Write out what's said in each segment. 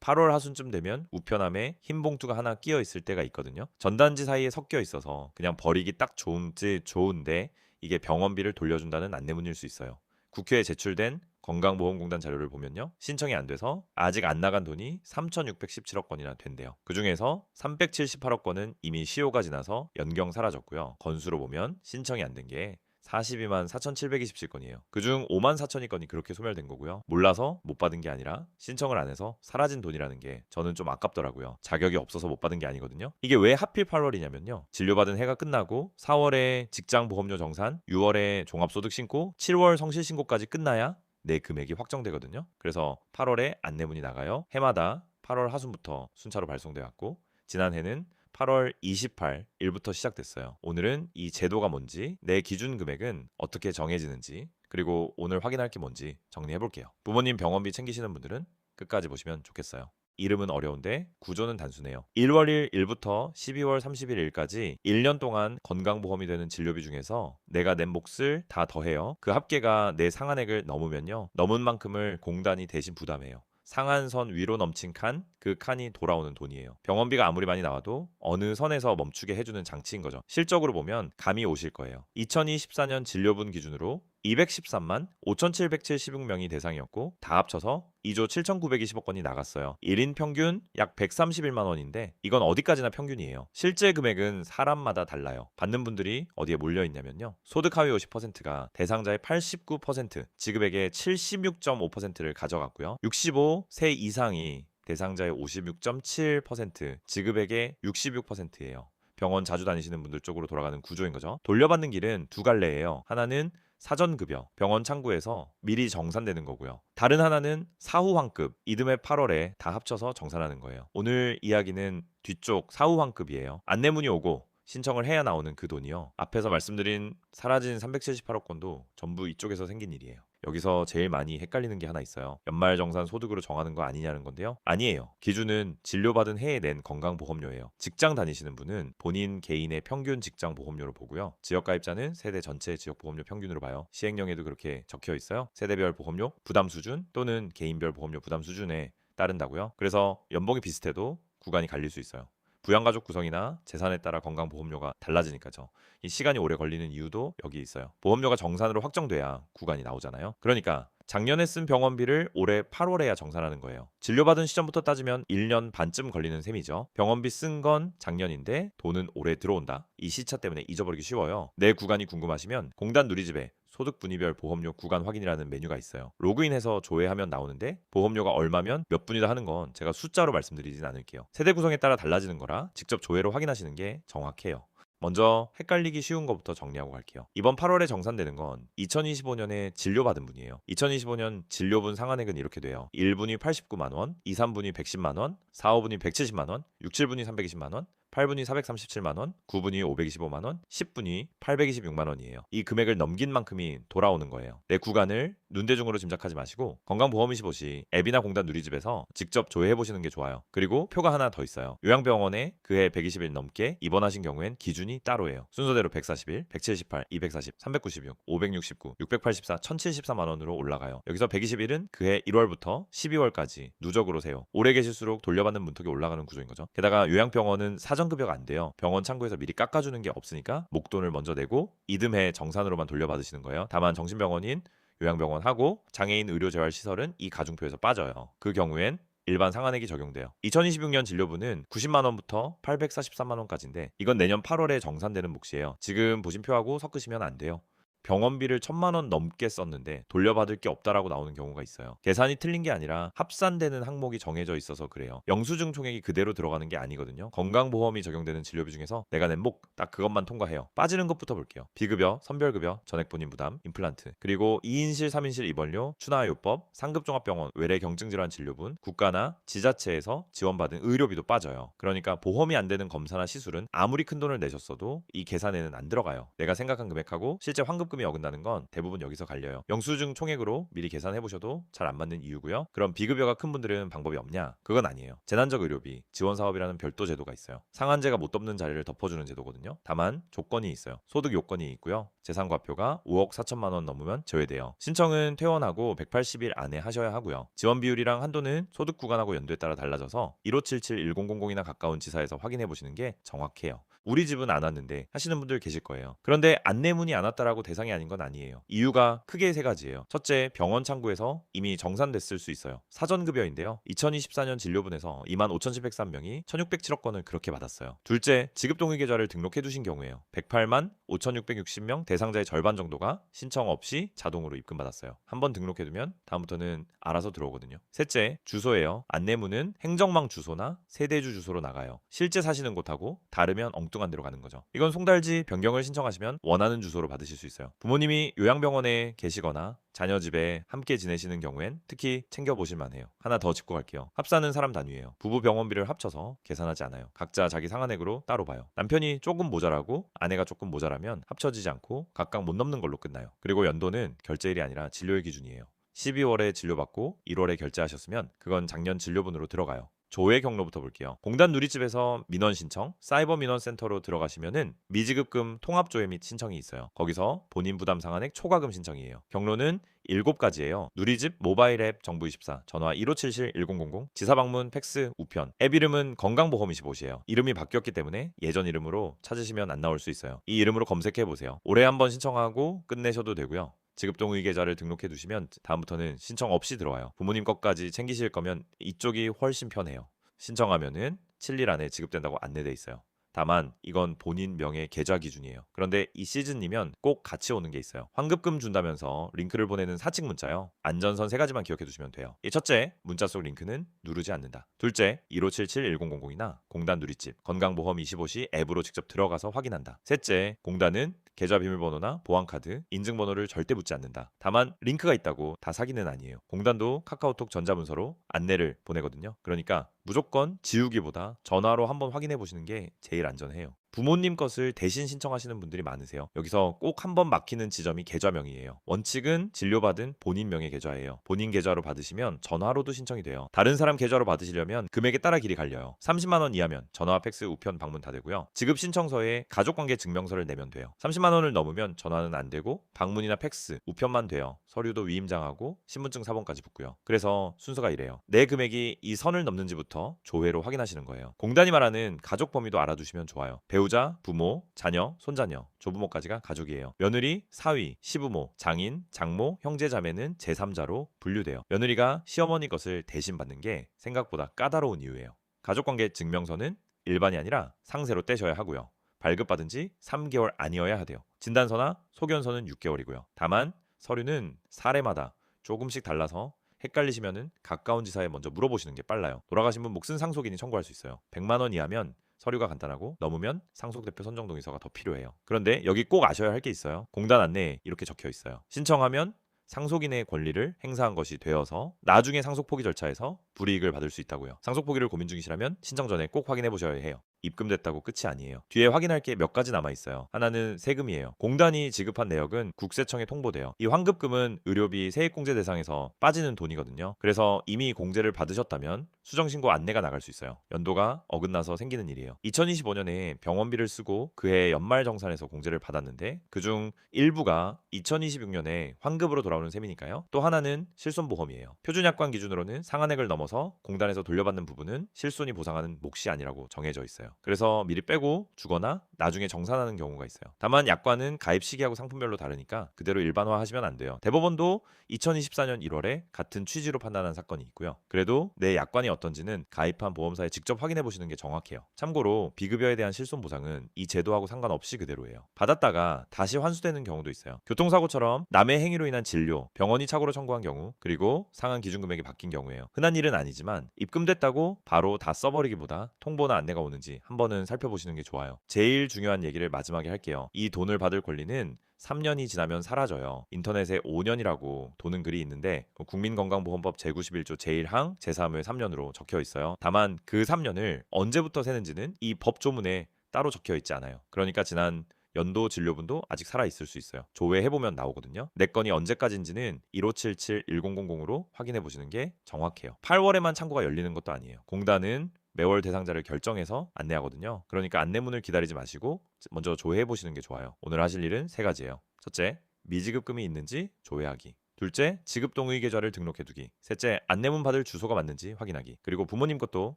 8월 하순쯤 되면 우편함에 흰 봉투가 하나 끼어 있을 때가 있거든요. 전단지 사이에 섞여 있어서 그냥 버리기 딱 좋은데 이게 병원비를 돌려준다는 안내문일 수 있어요. 국회에 제출된 건강보험공단 자료를 보면요. 신청이 안 돼서 아직 안 나간 돈이 3,617억 건이나 된대요. 그중에서 378억 건은 이미 시효가 지나서 연경 사라졌고요. 건수로 보면 신청이 안 된 게 42만 4,727건이에요. 그중 5만 4천여 건이 그렇게 소멸된 거고요. 몰라서 못 받은 게 아니라 신청을 안 해서 사라진 돈이라는 게 저는 좀 아깝더라고요. 자격이 없어서 못 받은 게 아니거든요. 이게 왜 하필 8월이냐면요. 진료받은 해가 끝나고 4월에 직장보험료 정산, 6월에 종합소득 신고, 7월 성실신고까지 끝나야 내 금액이 확정되거든요. 그래서 8월에 안내문이 나가요. 해마다 8월 하순부터 순차로 발송돼 왔고 지난해는 8월 28일부터 시작됐어요. 오늘은 이 제도가 뭔지, 내 기준 금액은 어떻게 정해지는지, 그리고 오늘 확인할 게 뭔지 정리해 볼게요. 부모님 병원비 챙기시는 분들은 끝까지 보시면 좋겠어요. 이름은 어려운데 구조는 단순해요. 1월 1일부터 12월 31일까지 1년 동안 건강보험이 되는 진료비 중에서 내가 낸 몫을 다 더해요. 그 합계가 내 상한액을 넘으면요. 넘은 만큼을 공단이 대신 부담해요. 상한선 위로 넘친 칸, 그 칸이 돌아오는 돈이에요. 병원비가 아무리 많이 나와도 어느 선에서 멈추게 해주는 장치인 거죠. 실적으로 보면 감이 오실 거예요. 2024년 진료분 기준으로 213만 5,776명이 대상이었고 다 합쳐서 2조 7,920억 건이 나갔어요. 1인 평균 약 131만 원인데 이건 어디까지나 평균이에요. 실제 금액은 사람마다 달라요. 받는 분들이 어디에 몰려 있냐면요. 소득 하위 50%가 대상자의 89%, 지급액의 76.5%를 가져갔고요. 65세 이상이 대상자의 56.7%, 지급액의 66%예요. 병원 자주 다니시는 분들 쪽으로 돌아가는 구조인 거죠. 돌려받는 길은 두 갈래예요. 하나는 사전급여, 병원 창구에서 미리 정산되는 거고요. 다른 하나는 사후환급, 이듬해 8월에 다 합쳐서 정산하는 거예요. 오늘 이야기는 뒤쪽 사후환급이에요. 안내문이 오고 신청을 해야 나오는 그 돈이요. 앞에서 말씀드린 사라진 378억 건도 전부 이쪽에서 생긴 일이에요. 여기서 제일 많이 헷갈리는 게 하나 있어요. 연말정산 소득으로 정하는 거 아니냐는 건데요. 아니에요. 기준은 진료받은 해에 낸 건강보험료예요. 직장 다니시는 분은 본인 개인의 평균 직장보험료로 보고요. 지역가입자는 세대 전체 지역보험료 평균으로 봐요. 시행령에도 그렇게 적혀 있어요. 세대별 보험료 부담 수준 또는 개인별 보험료 부담 수준에 따른다고요. 그래서 연봉이 비슷해도 구간이 갈릴 수 있어요. 부양가족 구성이나 재산에 따라 건강보험료가 달라지니까죠. 이 시간이 오래 걸리는 이유도 여기 있어요. 보험료가 정산으로 확정돼야 구간이 나오잖아요. 그러니까 작년에 쓴 병원비를 올해 8월에야 정산하는 거예요. 진료받은 시점부터 따지면 1년 반쯤 걸리는 셈이죠. 병원비 쓴 건 작년인데 돈은 올해 들어온다. 이 시차 때문에 잊어버리기 쉬워요. 내 구간이 궁금하시면 공단 누리집에 소득 분위별 보험료 구간 확인이라는 메뉴가 있어요. 로그인해서 조회하면 나오는데 보험료가 얼마면 몇 분이다 하는 건 제가 숫자로 말씀드리진 않을게요. 세대 구성에 따라 달라지는 거라 직접 조회로 확인하시는 게 정확해요. 먼저 헷갈리기 쉬운 것부터 정리하고 갈게요. 이번 8월에 정산되는 건 2025년에 진료받은 분이에요. 2025년 진료분 상한액은 이렇게 돼요. 1분이 89만 원, 2, 3분이 110만 원, 4, 5분이 170만 원, 6, 7분이 320만 원, 8분이 437만 원, 9분이 525만 원, 10분이 826만 원이에요. 이 금액을 넘긴 만큼이 돌아오는 거예요. 내 구간을 눈대중으로 짐작하지 마시고 건강보험24시 앱이나 공단 누리집에서 직접 조회해 보시는 게 좋아요. 그리고 표가 하나 더 있어요. 요양병원에 그해 120일 넘게 입원하신 경우엔 기준이 따로예요. 순서대로 141, 178, 240, 396, 569, 684, 1074만 원으로 올라가요. 여기서 120일은 그해 1월부터 12월까지 누적으로 세요. 오래 계실수록 돌려받는 문턱이 올라가는 구조인 거죠. 게다가 요양병원은 사전급여가 안 돼요. 병원 창구에서 미리 깎아주는 게 없으니까 목돈을 먼저 내고 이듬해 정산으로만 돌려받으시는 거예요. 다만 정신병원인 요양병원하고 장애인 의료재활시설은 이 가중표에서 빠져요. 그 경우엔 일반 상한액이 적용돼요. 2026년 진료분은 90만 원부터 843만 원까지인데 이건 내년 8월에 정산되는 몫이에요. 지금 보신 표하고 섞으시면 안 돼요. 병원비를 1,000만 원 넘게 썼는데 돌려받을 게 없다라고 나오는 경우가 있어요. 계산이 틀린 게 아니라 합산되는 항목이 정해져 있어서 그래요. 영수증 총액이 그대로 들어가는 게 아니거든요. 건강보험이 적용되는 진료비 중에서 내가 낸 목 딱 그것만 통과해요. 빠지는 것부터 볼게요. 비급여, 선별급여, 전액본인 부담, 임플란트, 그리고 2인실, 3인실 입원료, 추나요법, 상급종합병원, 외래 경증질환 진료분, 국가나 지자체에서 지원받은 의료비도 빠져요. 그러니까 보험이 안 되는 검사나 시술은 아무리 큰 돈을 내셨어도 이 계산에는 안 들어가요. 내가 생각한 금액하고 실제 환급 포함금이 어긋나는 건 대부분 여기서 갈려요. 영수증 총액으로 미리 계산해 보셔도 잘 안 맞는 이유고요. 그럼 비급여가 큰 분들은 방법이 없냐? 그건 아니에요. 재난적 의료비, 지원 사업이라는 별도 제도가 있어요. 상한제가 못 덮는 자리를 덮어주는 제도거든요. 다만 조건이 있어요. 소득 요건이 있고요. 재산과표가 5억 4천만 원 넘으면 제외돼요. 신청은 퇴원하고 180일 안에 하셔야 하고요. 지원 비율이랑 한도는 소득 구간하고 연도에 따라 달라져서 1577-1000이나 가까운 지사에서 확인해 보시는 게 정확해요. 우리 집은 안 왔는데 하시는 분들 계실 거예요. 그런데 안내문이 안 왔다라고 대상이 아닌 건 아니에요. 이유가 크게 세 가지예요. 첫째, 병원 창구에서 이미 정산됐을 수 있어요. 사전급여인데요. 2024년 진료분에서 25,703명이 1,607억 건을 그렇게 받았어요. 둘째, 지급동의계좌를 등록해 두신 경우에요. 108만 5,660명 대상자의 절반 정도가 신청 없이 자동으로 입금받았어요. 한번 등록해두면 다음부터는 알아서 들어오거든요. 셋째, 주소예요. 안내문은 행정망 주소나 세대주 주소로 나가요. 실제 사시는 곳하고 다르면 엉뚱한 데로 가는 거죠. 이건 송달지 변경을 신청하시면 원하는 주소로 받으실 수 있어요. 부모님이 요양병원에 계시거나 자녀 집에 함께 지내시는 경우엔 특히 챙겨보실 만해요. 하나 더 짚고 갈게요. 합사는 사람 단위예요. 부부 병원비를 합쳐서 계산하지 않아요. 각자 자기 상한액으로 따로 봐요. 남편이 조금 모자라고 아내가 조금 모자라면 합쳐지지 않고 각각 못 넘는 걸로 끝나요. 그리고 연도는 결제일이 아니라 진료일 기준이에요. 12월에 진료받고 1월에 결제하셨으면 그건 작년 진료분으로 들어가요. 조회 경로부터 볼게요. 공단 누리집에서 민원 신청, 사이버 민원센터로 들어가시면은 미지급금 통합조회 및 신청이 있어요. 거기서 본인 부담 상한액 초과금 신청이에요. 경로는 7가지예요. 누리집 모바일 앱 정부24, 전화 1577-1000, 지사방문 팩스 우편, 앱 이름은 건강보험25이에요. 이름이 바뀌었기 때문에 예전 이름으로 찾으시면 안 나올 수 있어요. 이 이름으로 검색해 보세요. 올해 한번 신청하고 끝내셔도 되고요. 지급동의 계좌를 등록해 두시면 다음부터는 신청 없이 들어와요. 부모님 것까지 챙기실 거면 이쪽이 훨씬 편해요. 신청하면은 7일 안에 지급된다고 안내돼 있어요. 다만 이건 본인 명의 계좌 기준이에요. 그런데 이 시즌이면 꼭 같이 오는 게 있어요. 환급금 준다면서 링크를 보내는 사칙 문자요. 안전선 3가지만 기억해 두시면 돼요. 이 첫째, 문자 속 링크는 누르지 않는다. 둘째, 1577-1000이나 공단 누리집, 건강보험25시 앱으로 직접 들어가서 확인한다. 셋째, 공단은 계좌 비밀번호나 보안카드, 인증번호를 절대 묻지 않는다. 다만 링크가 있다고 다 사기는 아니에요. 공단도 카카오톡 전자문서로 안내를 보내거든요. 그러니까 무조건 지우기보다 전화로 한번 확인해 보시는 게 제일 안전해요. 부모님 것을 대신 신청하시는 분들이 많으세요. 여기서 꼭 한번 막히는 지점이 계좌명이에요. 원칙은 진료받은 본인 명의 계좌예요. 본인 계좌로 받으시면 전화로도 신청이 돼요. 다른 사람 계좌로 받으시려면 금액에 따라 길이 갈려요. 30만 원 이하면 전화, 팩스, 우편, 방문 다 되고요. 지급 신청서에 가족관계 증명서를 내면 돼요. 30만 원을 넘으면 전화는 안 되고 방문이나 팩스, 우편만 돼요. 서류도 위임장하고 신분증 사본까지 붙고요. 그래서 순서가 이래요. 내 금액이 이 선을 넘는지부터 조회로 확인하시는 거예요. 공단이 말하는 가족 범위도 알아두시면 좋아요. 배우자, 부모, 자녀, 손자녀, 조부모까지가 가족이에요. 며느리, 사위, 시부모, 장인, 장모, 형제, 자매는 제3자로 분류돼요. 며느리가 시어머니 것을 대신 받는 게 생각보다 까다로운 이유예요. 가족관계 증명서는 일반이 아니라 상세로 떼셔야 하고요. 발급받은 지 3개월 아니어야 하대요. 진단서나 소견서는 6개월이고요. 다만 서류는 사례마다 조금씩 달라서 헷갈리시면은 가까운 지사에 먼저 물어보시는 게 빨라요. 돌아가신 분 몫은 상속인이 청구할 수 있어요. 100만 원 이하면 서류가 간단하고 넘으면 상속대표 선정동의서가 더 필요해요. 그런데 여기 꼭 아셔야 할 게 있어요. 공단 안내에 이렇게 적혀 있어요. 신청하면 상속인의 권리를 행사한 것이 되어서 나중에 상속 포기 절차에서 불이익을 받을 수 있다고요. 상속 포기를 고민 중이시라면 신청 전에 꼭 확인해 보셔야 해요. 입금됐다고 끝이 아니에요. 뒤에 확인할 게 몇 가지 남아 있어요. 하나는 세금이에요. 공단이 지급한 내역은 국세청에 통보돼요. 이 환급금은 의료비 세액공제 대상에서 빠지는 돈이거든요. 그래서 이미 공제를 받으셨다면 수정신고 안내가 나갈 수 있어요. 연도가 어긋나서 생기는 일이에요. 2025년에 병원비를 쓰고 그해 연말정산에서 공제를 받았는데 그중 일부가 2026년에 환급으로 돌아오는 셈이니까요. 또 하나는 실손보험이에요. 표준약관 기준으로는 상한액을 넘어서 공단에서 돌려받는 부분은 실손이 보상하는 몫이 아니라고 정해져 있어요. 그래서 미리 빼고 주거나 나중에 정산하는 경우가 있어요. 다만 약관은 가입 시기하고 상품별로 다르니까 그대로 일반화하시면 안 돼요. 대법원도 2024년 1월에 같은 취지로 판단한 사건이 있고요. 그래도 내 약관이 어떤지는 가입한 보험사에 직접 확인해 보시는 게 정확해요. 참고로 비급여에 대한 실손 보상은 이 제도하고 상관없이 그대로예요. 받았다가 다시 환수되는 경우도 있어요. 교통사고처럼 남의 행위로 인한 진료, 병원이 착오로 청구한 경우, 그리고 상한 기준 금액이 바뀐 경우예요. 흔한 일은 아니지만 입금됐다고 바로 다 써버리기보다 통보나 안내가 오는지 한 번은 살펴보시는 게 좋아요. 제일 중요한 얘기를 마지막에 할게요. 이 돈을 받을 권리는 3년이 지나면 사라져요. 인터넷에 5년이라고 도는 글이 있는데 국민건강보험법 제91조 제1항 제3회 3년으로 적혀 있어요. 다만 그 3년을 언제부터 세는지는 이 법조문에 따로 적혀 있지 않아요. 그러니까 지난 연도 진료분도 아직 살아있을 수 있어요. 조회해보면 나오거든요. 내 건이 언제까지인지는 1577-1000으로 확인해보시는 게 정확해요. 8월에만 창구가 열리는 것도 아니에요. 공단은 매월 대상자를 결정해서 안내하거든요. 그러니까 안내문을 기다리지 마시고 먼저 조회해보시는 게 좋아요. 오늘 하실 일은 세 가지예요. 첫째, 미지급금이 있는지 조회하기. 둘째, 지급동의 계좌를 등록해두기. 셋째, 안내문 받을 주소가 맞는지 확인하기. 그리고 부모님 것도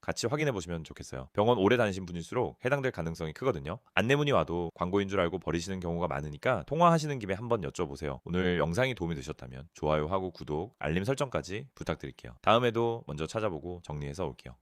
같이 확인해 보시면 좋겠어요. 병원 오래 다니신 분일수록 해당될 가능성이 크거든요. 안내문이 와도 광고인 줄 알고 버리시는 경우가 많으니까 통화하시는 김에 한번 여쭤보세요. 오늘 영상이 도움이 되셨다면 좋아요하고 구독, 알림 설정까지 부탁드릴게요. 다음에도 먼저 찾아보고 정리해서 올게요.